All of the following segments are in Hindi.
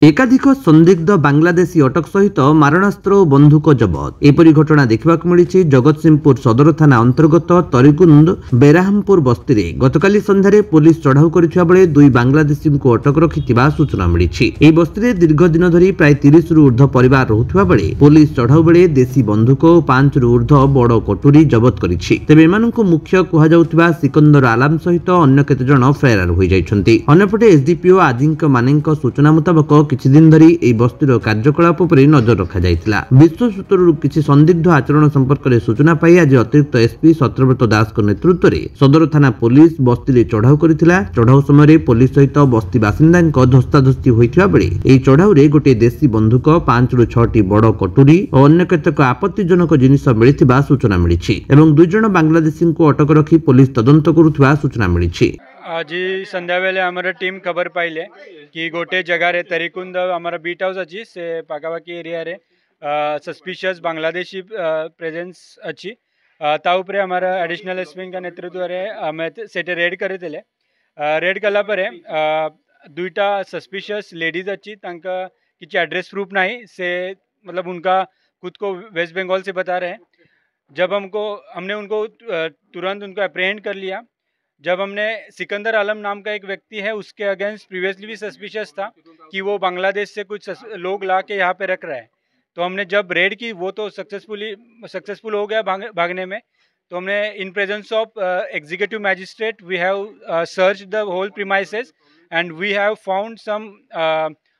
एकाधिक संदिग्ध बांग्लादेशी अटक सहित मारणास्त्र और बंधुक जबत। एपरी घटना देखा मिली जगतसिंहपुर सदर थाना अंतर्गत तरिकुंद बेराहमपुर बस्ती में गतकाली संध्यारे पुलिस चढ़ाऊ करथिबा बेले दुई बांग्लादेशी को अटक रखिथिबा सूचना मिली। एही बस्ती में दीर्घ दिन धरी प्राय 30 रु ऊर्ध्व परिवार रहुथिबा बेले पुलिस चढ़ाऊ बेले देशी बंधुक और 5 रु ऊर्ध्व बड़ कटुरी जबत करिछि। तेबे एमानंकु मुख्य कुहाजाउथिबा सिकंदर आलम सहित अन्य केते जण फरार होई जाइछन्ति। अन्यपटे एसडीपीओ आजिंक मानेंक सूचना मुताबक किछि दिन धरी एही बस्तीर कार्यकलाप पर नजर रखा जाइतिला। विश्व सूत्रରୁ किछि संदिग्ध आचरण संपर्क में सूचना पाई आज अतिरिक्त एसपी सत्यव्रत दास नेतृत्व में सदर थाना पुलिस बस्ती में चढ़ाऊ करथिला। चढ़ाऊ समय पुलिस सहित बस्ती बासिंदा धस्ताधस्ती होइथिबा बेले एही चढ़ाऊ रे गोटे देशी बंधुक 5 रु 6 बड़ कटुरी और अन्य केतेक आपत्तिजनक जिनिस मिलिथिबा सूचना मिलिछि एवं दुई जण बांग्लादेशी को अटक रखी पुलिस तदंत करुथिबा सूचना मिलिछि। आज संध्या बेले आमर टीम खबर पाइले कि गोटे जगह रे तरिकुंद आमर बीट हाउस अच्छी से पाखापाखि एरिया रे सस्पिशियस बांग्लादेशी प्रेजेंस अच्छी ताऊपर आमर एडिशनल एसपी का नेतृत्व रे आम सेटे रेड करते रेड कला परे दुईटा सस्पिशियस लेडीज अच्छी तांका किसी एड्रेस प्रूफ नहीं से मतलब उनका खुद को वेस्ट बंगाल से बता रहे हैं। जब हमने उनको तुरंत उनको अप्रेहेंड कर लिया। जब हमने सिकंदर आलम नाम का एक व्यक्ति है उसके अगेंस्ट प्रीवियसली भी सस्पिशियस था कि वो बांग्लादेश से कुछ लोग ला के यहाँ पे रख रहा है, तो हमने जब रेड की वो तो सक्सेसफुल हो गया भागने में। तो हमने in presence of executive magistrate we have search the whole premises and we have found some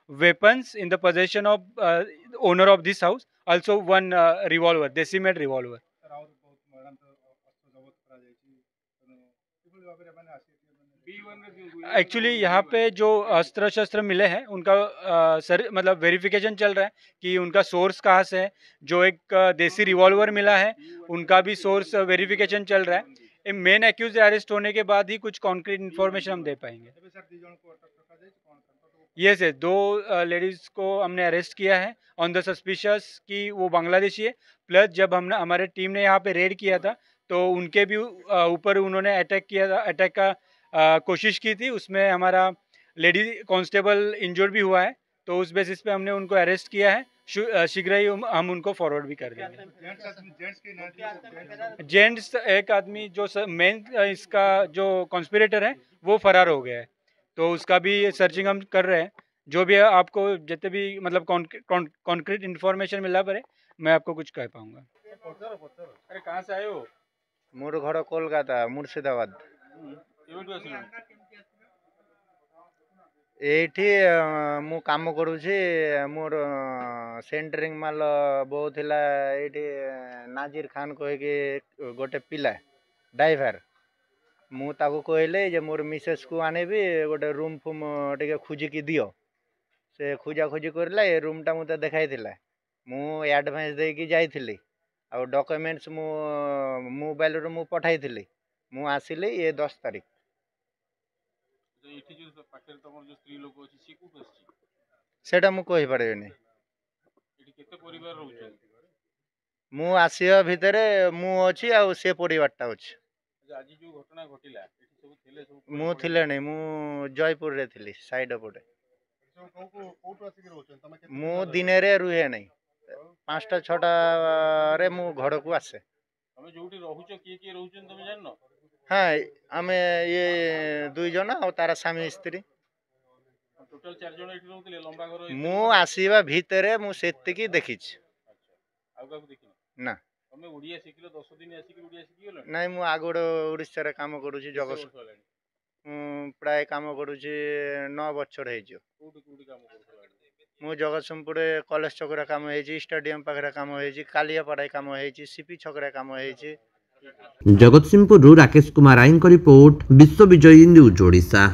weapons in the possession of owner of this house, also one revolver, desi made revolver. Actually यहाँ पे जो अस्त्र शस्त्र मिले हैं उनका मतलब वेरिफिकेशन चल रहा है कि उनका सोर्स कहाँ से है। जो एक देसी रिवॉल्वर मिला है उनका भी सोर्स वेरिफिकेशन चल रहा है। मेन एक्यूज अरेस्ट होने के बाद ही कुछ कॉन्क्रीट इन्फॉर्मेशन हम दे पाएंगे। ये से दो लेडीज को हमने अरेस्ट किया है ऑन द सस्पिशियस कि वो बांग्लादेशी है। प्लस जब हमने हमारे टीम ने यहाँ पे रेड किया था तो उनके भी ऊपर उन्होंने अटैक किया था, अटैक का कोशिश की थी। उसमें हमारा लेडी कांस्टेबल इंजर्ड भी हुआ है, तो उस बेसिस पे हमने उनको अरेस्ट किया है। शीघ्र ही हम उनको फॉरवर्ड भी कर देंगे। जेंट्स एक आदमी जो मेन इसका जो कॉन्स्पिरेटर है वो फरार हो गया है, तो उसका भी सर्चिंग हम कर रहे हैं। जो भी आपको जितने भी मतलब कॉन्क्रीट इन्फॉर्मेशन मिला पड़े मैं आपको कुछ कह पाऊंगा। अरे कहाँ से आए हो? मोर घर कोलकाता मुर्शिदाबाद। एठी मु काम करूची मोर सेंटरिंग माल बहुत थिला। एठी नाजिर खान कहे कि गोटे पिला ड्राइवर मु ताको कहले जे मोर मिसेस को आनेबी गोटे रूम फूम टिके खोजिकी दियो। से खोजा खोजी करला ए रूमटा मते देखाइथिला। मु एडवांस देकी जाइथिली आ डॉक्यूमेंट्स मु मोबाइल रो मु पठाइथिली। मु आसिले ये 10 तारीख। सेटा मु कहि पारेनी। मु आसिया भितरे मु अछि आ से परिवारटा अछि। मु थिले नै, मु जयपुर रे थिली साइड पटे। मु दिने रे रुहे नै, 5टा 6टा रे मु घर को आसे। तमे जोटी रहुचो की रहुचन तमे जाननो? हाँ आमे ये 2 जन और तारा स्वामी स्त्री टोटल 4 जन एठी रहउतले लंबा घर। मु आसीबा भितरे मु सेतिकी देखिछ। अच्छा आउ काकू देखिन ना? तमे ओडिया सिखिलो 10 दिन आसी ओडिया सिखि गेलो? नाही मु आगोड ओडिसा रे काम करूची जगस। प्राय काम करूची 9 बछर हेजो। कोठी काम करूला? मु जगतसिंहपुर कॉलेज चौक रे काम हेजी, स्टेडियम पाखरे काम हेजी, कालिया पड़ाई काम हेजी, सीपी चौक रे काम हेजी। जगतसिंहपुर राकेश कुमार आईन रिपोर्ट, विश्व विजयी न्यूज ओडिशा।